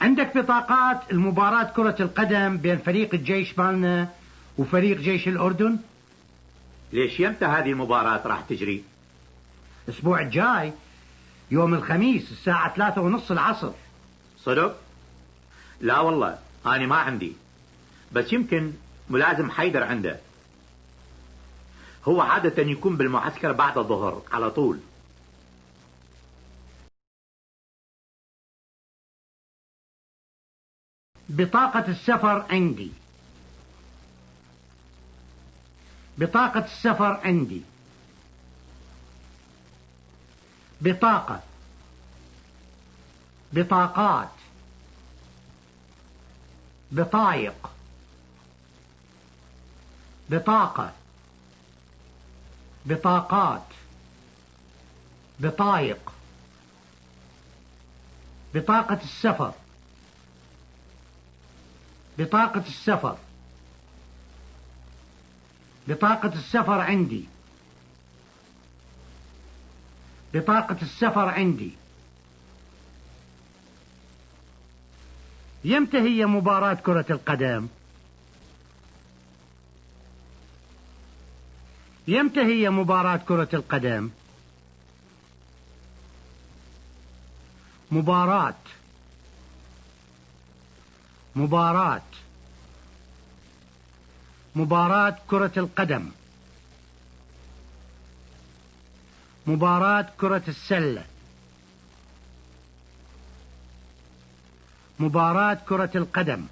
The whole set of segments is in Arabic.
عندك بطاقات المباراة كرة القدم بين فريق الجيش مالنا وفريق جيش الأردن؟ ليش يمتى هذه المباراة راح تجري؟ الأسبوع الجاي يوم الخميس الساعة 3:30 العصر. صدق؟ لا والله أنا ما عندي، بس يمكن ملازم حيدر عنده. هو عادة يكون بالمعسكر بعد الظهر على طول. بطاقة السفر عندي. بطاقة السفر عندي. بطاقة. بطاقات. بطايق. بطاقة. بطاقات. بطايق. بطاقة السفر. بطاقة السفر. بطاقة السفر عندي. بطاقة السفر عندي. يمتى هي مباراة كرة القدم؟ يمتى هي مباراة كرة القدم؟ مباراة. مباراة. مباراة كرة القدم. مباراة كرة السلة. مباراة كرة القدم.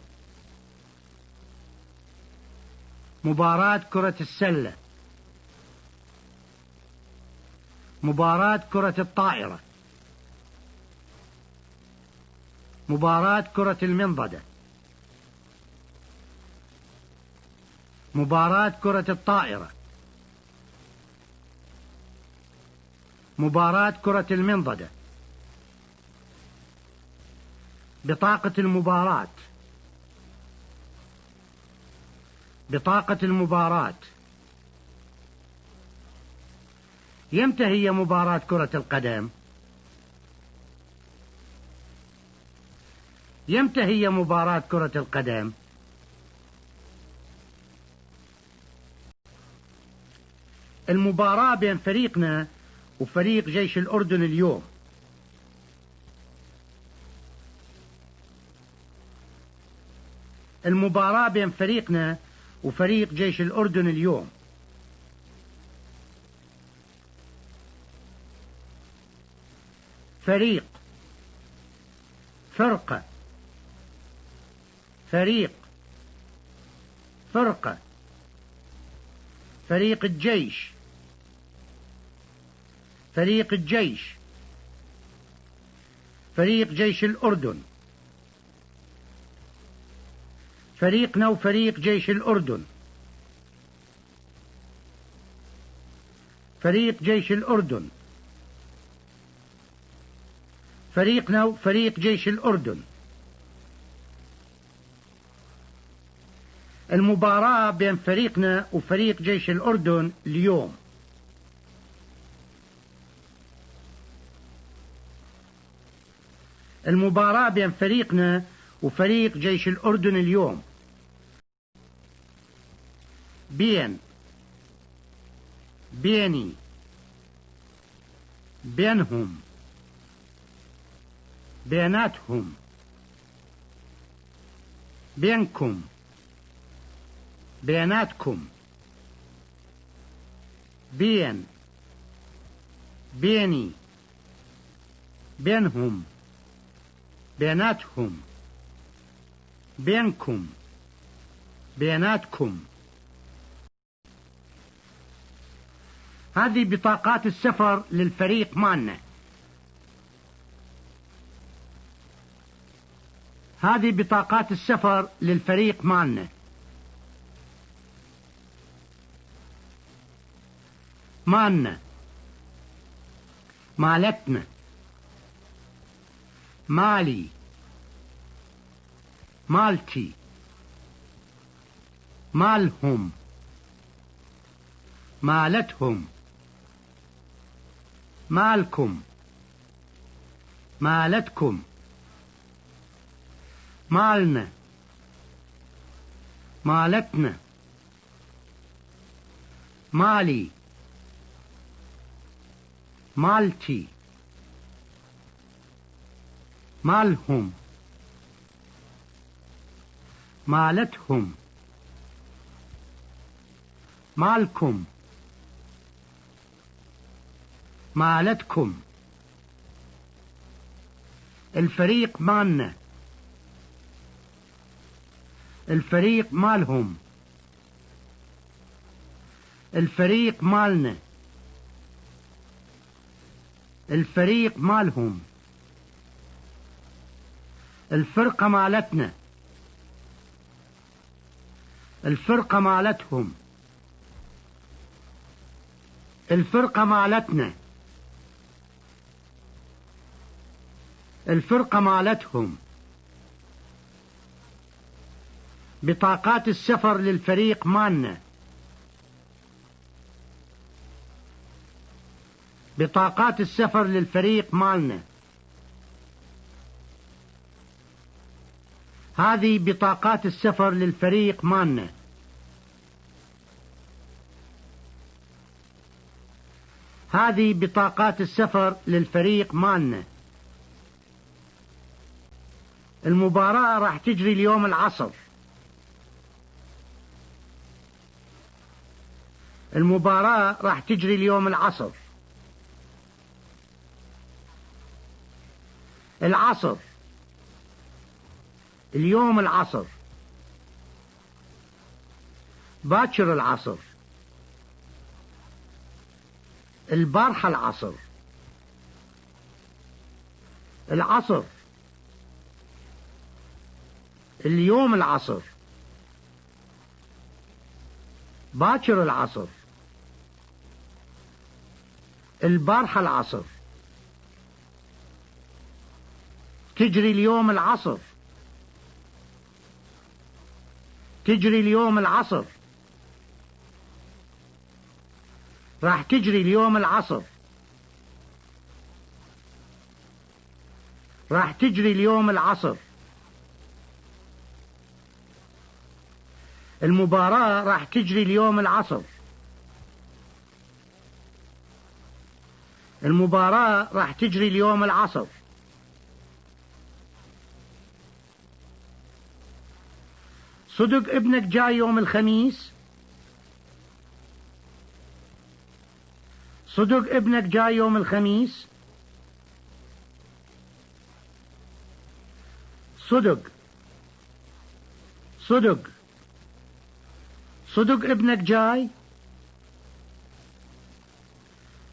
مباراة كرة السلة. مباراة كرة الطائرة. مباراة كرة المنضدة. مباراة كرة الطائرة. مباراة كرة المنضدة. بطاقة المباراة. بطاقة المباراة. يمتى هي مباراة كرة القدم؟ يمتى هي مباراة كرة القدم؟ المباراة بين فريقنا وفريق جيش الأردن اليوم. المباراة بين فريقنا وفريق جيش الأردن اليوم. فريق. فرقة. فريق. فرقة. فريق الجيش. فريق الجيش. فريق جيش الأردن. فريقنا وفريق جيش الأردن. فريق جيش الأردن. فريقنا وفريق جيش الأردن. المباراة بين فريقنا وفريق جيش الأردن اليوم. المباراة بين فريقنا وفريق جيش الأردن اليوم. بين. بيني. بينهم. بيناتهم. بينكم. بيناتكم. بين. بيني. بينهم. بيناتهم. بينكم. بيناتكم. هذه بطاقات السفر للفريق مالنا. هذه بطاقات السفر للفريق مالنا. مالنا. مالتنا. مالي. مالتي. مالهم. مالتهم. مالكم. مالتكم. مالنا، مالتنا، مالي، مالتي، مالهم، مالتهم، مالكم، مالتكم. الفريق مالنا، الفريق مالهم، الفريق مالنا، الفريق مالهم. الفرقة مالتنا، الفرقة مالتهم، الفرقة مالتنا، الفرقة مالتهم. بطاقات السفر للفريق مالنا، بطاقات السفر للفريق مالنا. هذه بطاقات السفر للفريق مالنا. هذه بطاقات السفر للفريق مالنا. المباراة راح تجري اليوم العصر. المباراة راح تجري اليوم العصر. العصر، اليوم العصر، باكر العصر، البارحة العصر، العصر، اليوم العصر، باكر العصر، البارحة العصر. تجري اليوم العصر، تجري اليوم العصر، راح تجري اليوم العصر، راح تجري اليوم العصر. المباراة راح تجري اليوم العصر. المباراة راح تجري اليوم العصر. صدق ابنك جاي يوم الخميس؟ صدق ابنك جاي يوم الخميس؟ صدق، صدق، صدق ابنك جاي؟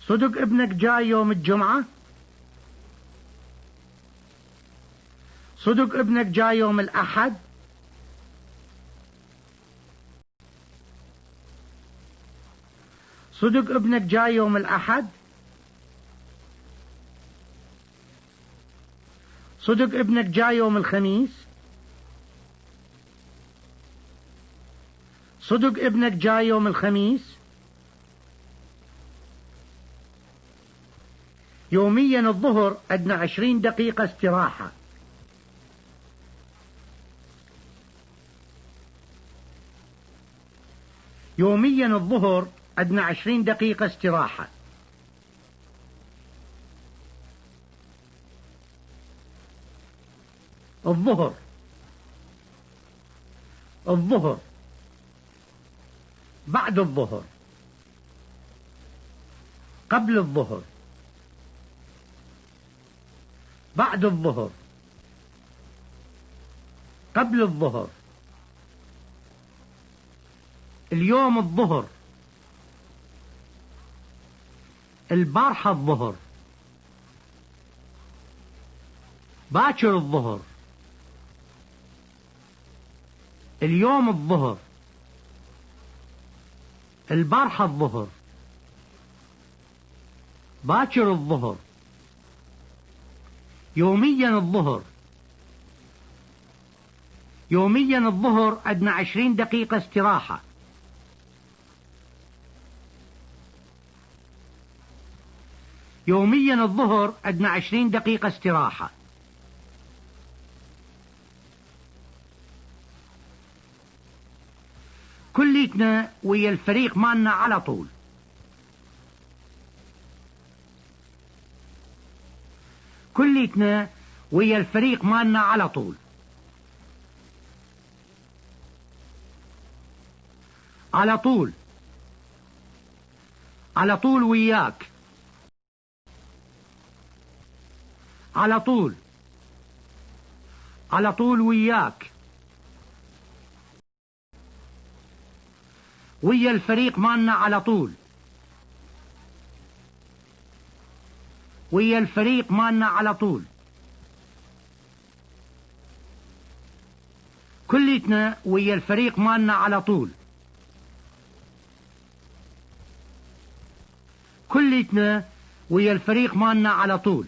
صدق ابنك جاي يوم الجمعة؟ صدق ابنك جاي يوم الأحد؟ صدق ابنك جاي يوم الأحد؟ صدق ابنك جاي يوم الخميس؟ صدق ابنك جاي يوم الخميس؟ يوميا الظهر أدنى 20 دقيقة استراحة. يوميا الظهر أدنى 20 دقيقة استراحة. الظهر، الظهر، بعد الظهر، قبل الظهر، بعد الظهر، قبل الظهر، اليوم الظهر، البارحة الظهر، باكر الظهر، اليوم الظهر، البارحة الظهر، باكر الظهر، يوميا الظهر. يوميا الظهر أدنى 20 دقيقة استراحة. يوميا الظهر أدنى 20 دقيقة استراحة. كليتنا ويا الفريق مالنا على طول. كليتنا ويا الفريق مالنا على طول. على طول. على طول وياك. على طول. على طول وياك. ويا الفريق مالنا على طول. ويا الفريق مالنا على طول. كليتنا ويا الفريق مالنا على طول. كليتنا ويا الفريق مالنا على طول.